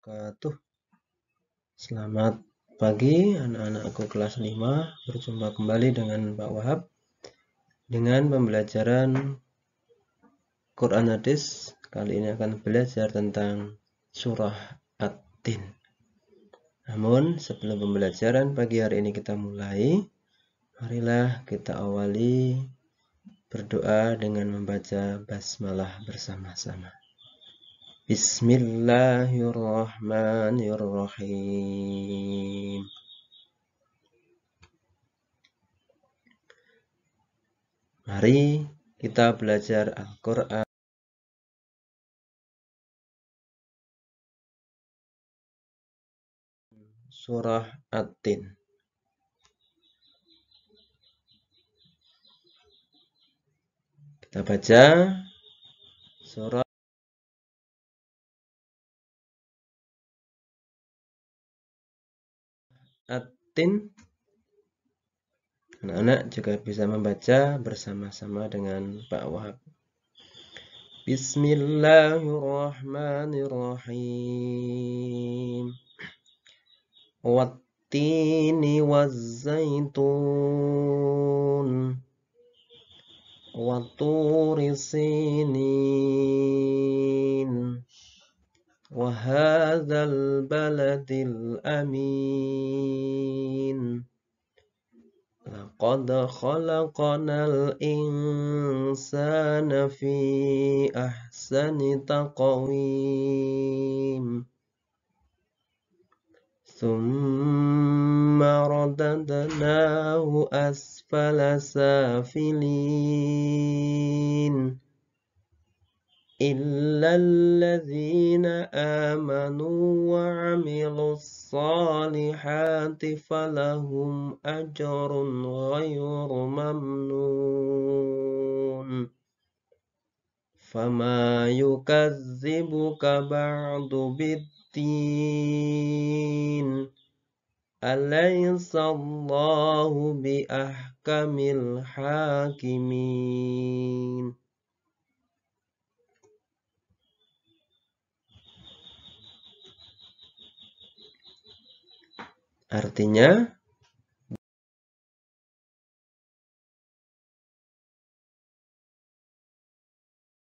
wabarakatuh. Selamat pagi anak-anakku kelas 5. Berjumpa kembali dengan Pak Wahab dengan pembelajaran Quran Hadis. Kali ini akan belajar tentang surah At-Tin. Namun sebelum pembelajaran pagi hari ini kita mulai, marilah kita awali berdoa dengan membaca basmalah bersama-sama. Bismillahirrahmanirrahim. Mari kita belajar Al-Quran. Surah At-Tin. Kita baca surah At-Tin. Anak-anak juga bisa membaca bersama-sama dengan Pak Wahab. Bismillahirrahmanirrahim. Wattini wazzaitun. Watturi sinin. Wahadzal baladil amin. Laqad khalaqnal insana fi ahsani taqwim. Thumma radadnahu asfala safilin. إلا الذين آمنوا وعملوا الصالحات فلهم أجر غير ممنون فما يكذبك بعد بالدين أليس الله بأحكم الحاكمين. Artinya,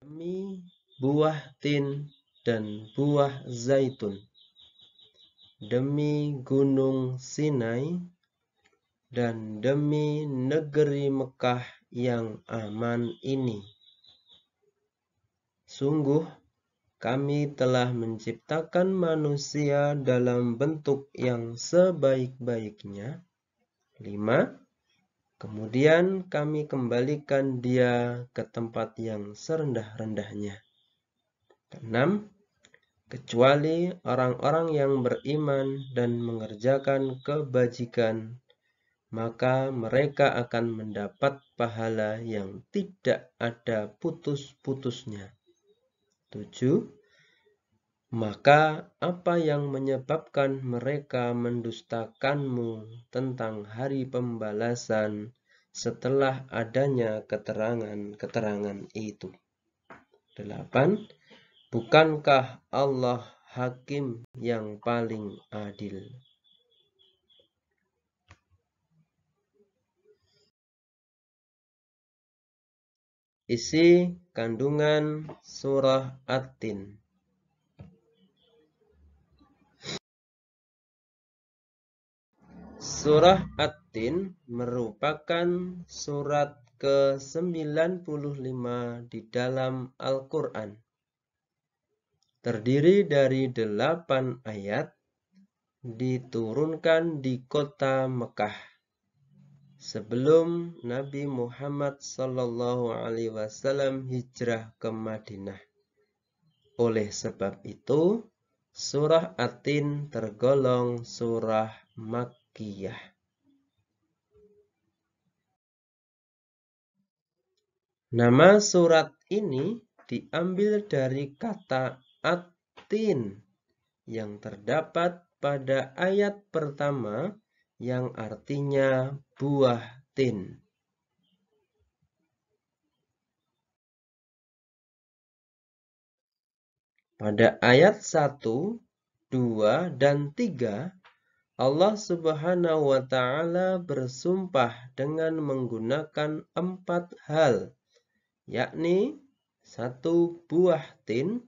demi buah tin dan buah zaitun, demi gunung Sinai, dan demi negeri Mekah yang aman ini. Sungguh, kami telah menciptakan manusia dalam bentuk yang sebaik-baiknya. 5. Kemudian kami kembalikan dia ke tempat yang serendah-rendahnya. 6. Kecuali orang-orang yang beriman dan mengerjakan kebajikan, maka mereka akan mendapat pahala yang tidak ada putus-putusnya. 7. Maka apa yang menyebabkan mereka mendustakanmu tentang hari pembalasan setelah adanya keterangan-keterangan itu? 8. Bukankah Allah Hakim yang paling adil? Isi kandungan surah At-Tin. Surah At-Tin merupakan surat ke-95 di dalam Al-Quran. Terdiri dari 8 ayat, diturunkan di kota Mekah sebelum Nabi Muhammad SAW hijrah ke Madinah. Oleh sebab itu, surah At-Tin tergolong surah Makkiyah. Nama surat ini diambil dari kata At-Tin yang terdapat pada ayat pertama yang artinya buah tin. Pada ayat 1 2, dan 3, Allah Subhanahu wa Ta'ala bersumpah dengan menggunakan 4 hal, yakni 1 buah tin,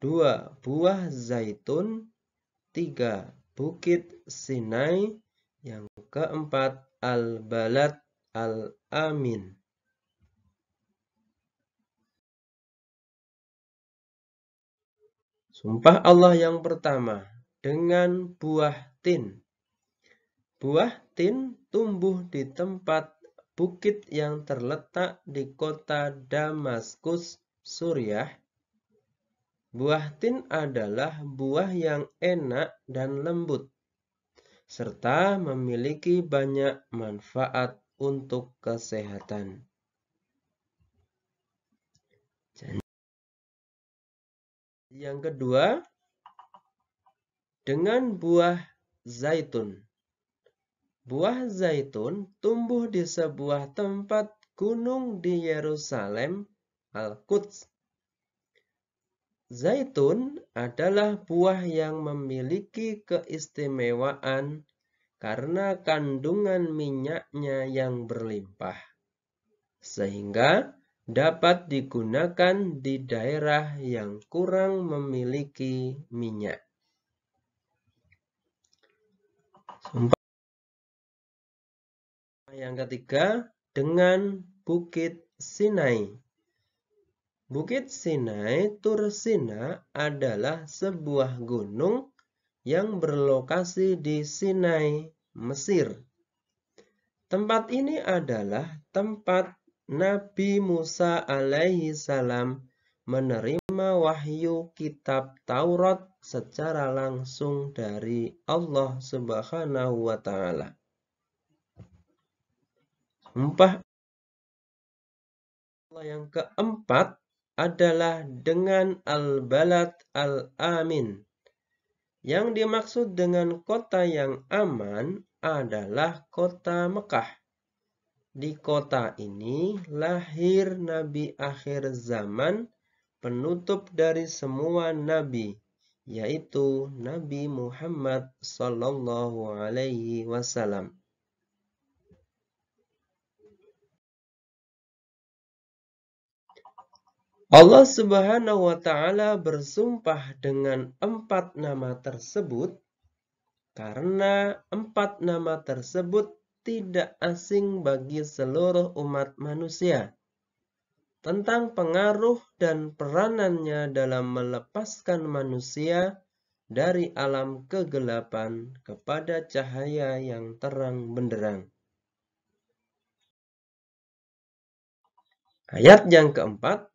2 buah zaitun, 3 bukit Sinai, yang keempat al-balad al-amin. Sumpah Allah yang pertama dengan buah tin. Buah tin tumbuh di tempat bukit yang terletak di kota Damaskus, Suriah. Buah tin adalah buah yang enak dan lembut, serta memiliki banyak manfaat untuk kesehatan. Yang kedua, dengan buah zaitun. Buah zaitun tumbuh di sebuah tempat gunung di Yerusalem, Al-Quds. Zaitun adalah buah yang memiliki keistimewaan karena kandungan minyaknya yang berlimpah, sehingga dapat digunakan di daerah yang kurang memiliki minyak. Yang ketiga, dengan Bukit Sinai. Bukit Sinai, Tursina, adalah sebuah gunung yang berlokasi di Sinai, Mesir. Tempat ini adalah tempat Nabi Musa alaihi salam menerima wahyu kitab Taurat secara langsung dari Allah Subhanahu wa Ta'ala. Sumpah Allah yang keempat adalah dengan al-balad al-amin. Yang dimaksud dengan kota yang aman adalah kota Mekah. Di kota ini lahir Nabi akhir zaman, penutup dari semua nabi, yaitu Nabi Muhammad sallallahu alaihi wasallam. Allah Subhanahu wa Ta'ala bersumpah dengan 4 nama tersebut karena 4 nama tersebut tidak asing bagi seluruh umat manusia. Tentang pengaruh dan peranannya dalam melepaskan manusia dari alam kegelapan kepada cahaya yang terang benderang. Ayat yang keempat,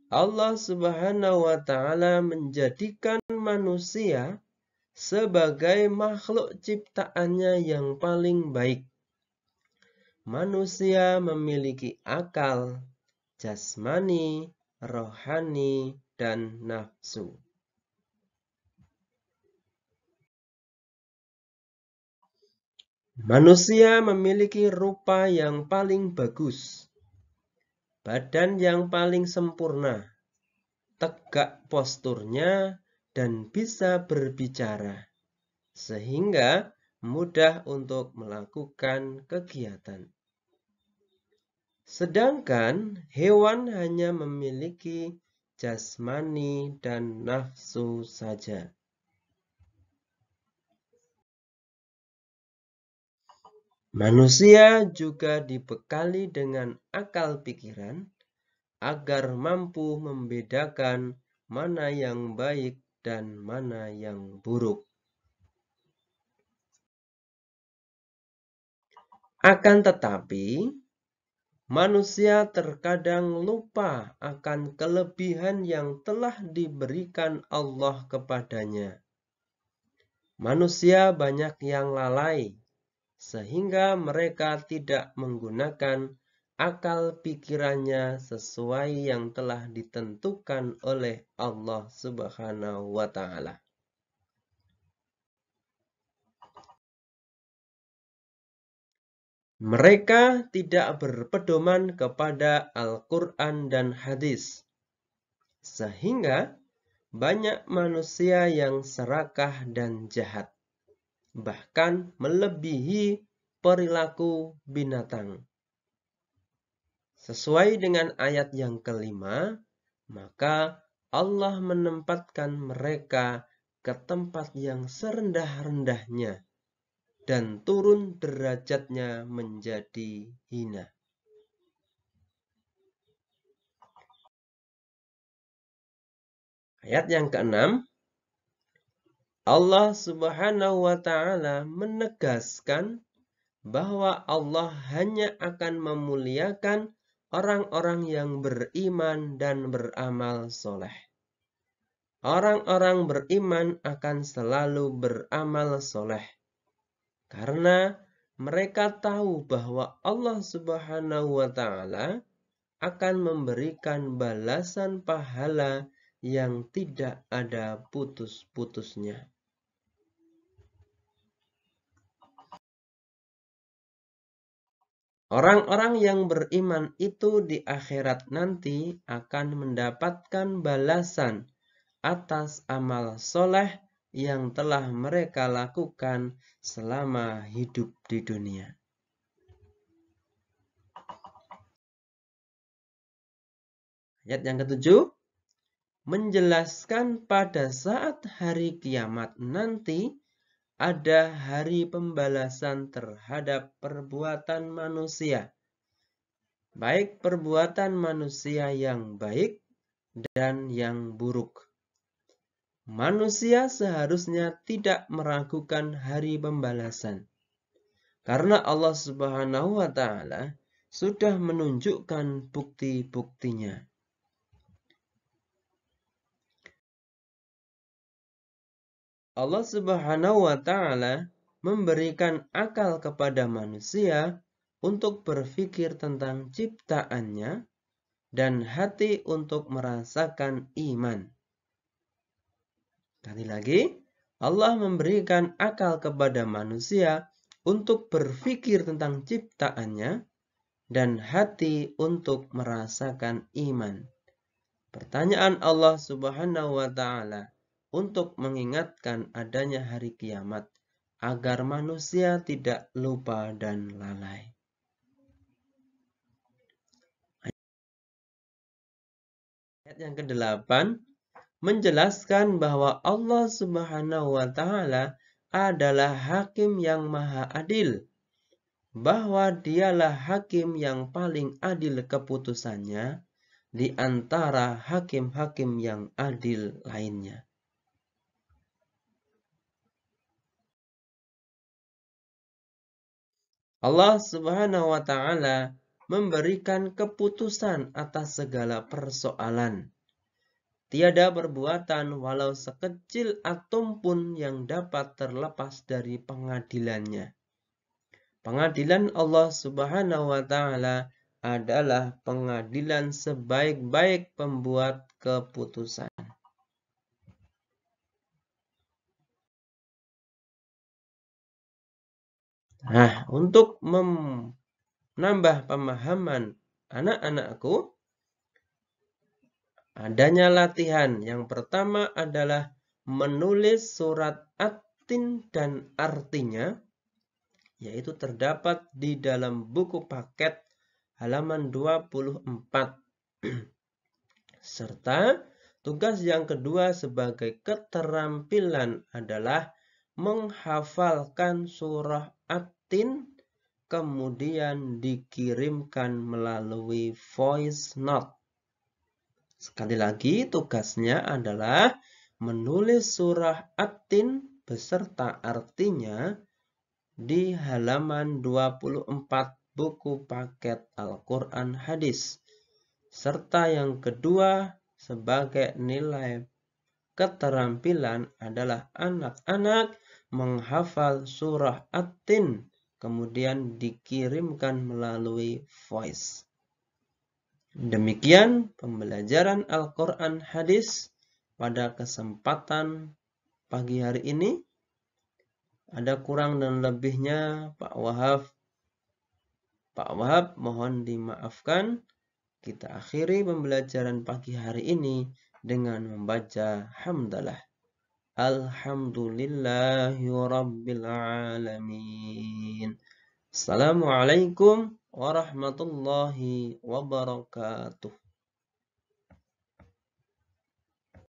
Allah Subhanahu wa Ta'ala menjadikan manusia sebagai makhluk ciptaannya yang paling baik. Manusia memiliki akal, jasmani, rohani, dan nafsu. Manusia memiliki rupa yang paling bagus, badan yang paling sempurna, tegak posturnya, dan bisa berbicara, sehingga mudah untuk melakukan kegiatan. Sedangkan hewan hanya memiliki jasmani dan nafsu saja. Manusia juga dibekali dengan akal pikiran agar mampu membedakan mana yang baik dan mana yang buruk. Akan tetapi, manusia terkadang lupa akan kelebihan yang telah diberikan Allah kepadanya. Manusia banyak yang lalai, sehingga mereka tidak menggunakan akal pikirannya sesuai yang telah ditentukan oleh Allah Subhanahu wa Ta'ala. Mereka tidak berpedoman kepada Al-Quran dan hadis, sehingga banyak manusia yang serakah dan jahat, bahkan melebihi perilaku binatang. Sesuai dengan ayat yang kelima, maka Allah menempatkan mereka ke tempat yang serendah-rendahnya dan turun derajatnya menjadi hina. Ayat yang keenam, Allah Subhanahu wa Ta'ala menegaskan bahwa Allah hanya akan memuliakan orang-orang yang beriman dan beramal soleh. Orang-orang beriman akan selalu beramal soleh, karena mereka tahu bahwa Allah Subhanahu wa Ta'ala akan memberikan balasan pahala yang tidak ada putus-putusnya. Orang-orang yang beriman itu di akhirat nanti akan mendapatkan balasan atas amal soleh yang telah mereka lakukan selama hidup di dunia. Ayat yang ketujuh, menjelaskan pada saat hari kiamat nanti ada hari pembalasan terhadap perbuatan manusia, baik perbuatan manusia yang baik dan yang buruk. Manusia seharusnya tidak meragukan hari pembalasan, karena Allah Subhanahu wa Ta'ala sudah menunjukkan bukti-buktinya. Allah Subhanahu wa Ta'ala memberikan akal kepada manusia untuk berpikir tentang ciptaannya dan hati untuk merasakan iman. Sekali lagi, Allah memberikan akal kepada manusia untuk berpikir tentang ciptaannya dan hati untuk merasakan iman. Pertanyaan Allah Subhanahu wa Ta'ala untuk mengingatkan adanya hari kiamat agar manusia tidak lupa dan lalai. Ayat yang ke-8 menjelaskan bahwa Allah Subhanahu wa Ta'ala adalah hakim yang maha adil, bahwa dialah hakim yang paling adil keputusannya di antara hakim-hakim yang adil lainnya. Allah Subhanahu wa Ta'ala memberikan keputusan atas segala persoalan. Tiada perbuatan walau sekecil atom pun yang dapat terlepas dari pengadilannya. Pengadilan Allah Subhanahu wa Ta'ala adalah pengadilan sebaik-baik pembuat keputusan. Nah, untuk menambah pemahaman anak-anakku, adanya latihan. Yang pertama adalah menulis surat at-tin dan artinya, yaitu terdapat di dalam buku paket halaman 24. Serta tugas yang kedua sebagai keterampilan adalah menghafalkan surah at-tin kemudian dikirimkan melalui voice note. Sekali lagi tugasnya adalah menulis surah at-tin beserta artinya di halaman 24 buku paket Al-Quran Hadis. Serta yang kedua sebagai nilai keterampilan adalah anak-anak menghafal surah at-tin kemudian dikirimkan melalui voice. Demikian pembelajaran Al-Quran Hadis pada kesempatan pagi hari ini. Ada kurang dan lebihnya Pak Wahab mohon dimaafkan. Kita akhiri pembelajaran pagi hari ini dengan membaca hamdalah. Alhamdulillahi rabbil alamin. Assalamualaikum warahmatullahi wabarakatuh.